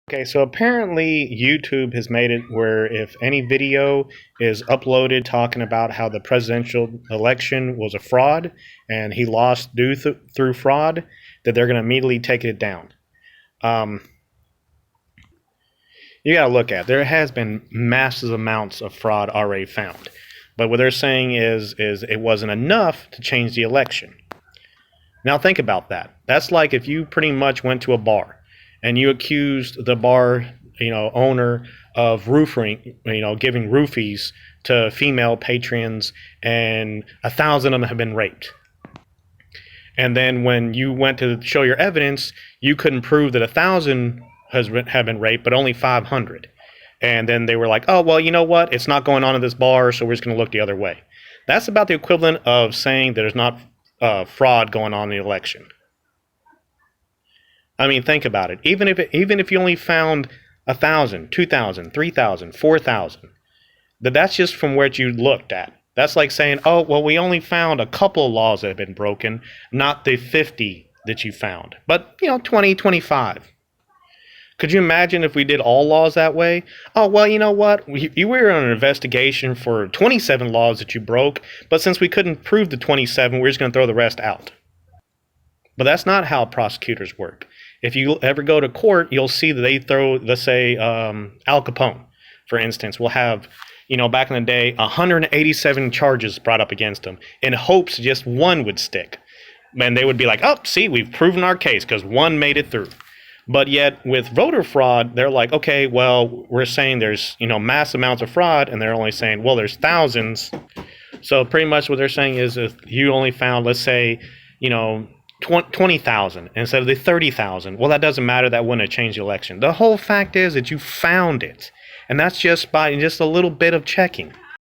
Okay, so apparently YouTube has made it where if any video is uploaded talking about how the presidential election was a fraud and he lost due through fraud, that they're going to immediately take it down. Um, you got to look at there has been massive amounts of fraud already found, but what they're saying is it wasn't enough to change the election. Now think about that. That's like if you pretty much went to a bar and you accused the bar, owner of roofing, giving roofies to female patrons, and 1,000 of them have been raped. And then when you went to show your evidence, you couldn't prove that 1,000 have been raped, but only 500. And then they were like, oh, well, you know what? It's not going on at this bar, so we're just going to look the other way. That's about the equivalent of saying that there's not fraud going on in the election. I mean, think about it. Even if you only found 1,000, 2,000, 3,000, 4,000, that's just from what you looked at. That's like saying, oh, well, we only found a couple of laws that have been broken, not the 50 that you found, but 20, 25. Could you imagine if we did all laws that way? Oh, well, you know what? You were on an investigation for 27 laws that you broke, but since we couldn't prove the 27, we're just going to throw the rest out. But that's not how prosecutors work. If you ever go to court, you'll see that they throw, let's say, Al Capone, for instance, will have, back in the day, 187 charges brought up against him in hopes just one would stick. And they would be like, oh, see, we've proven our case because one made it through. But yet with voter fraud, they're like, okay, well, we're saying there's, mass amounts of fraud, and they're only saying, well, there's thousands. So pretty much what they're saying is if you only found, let's say, 20,000 instead of the 30,000. Well, that doesn't matter. That wouldn't have changed the election. The whole fact is that you found it. And that's just by just a little bit of checking.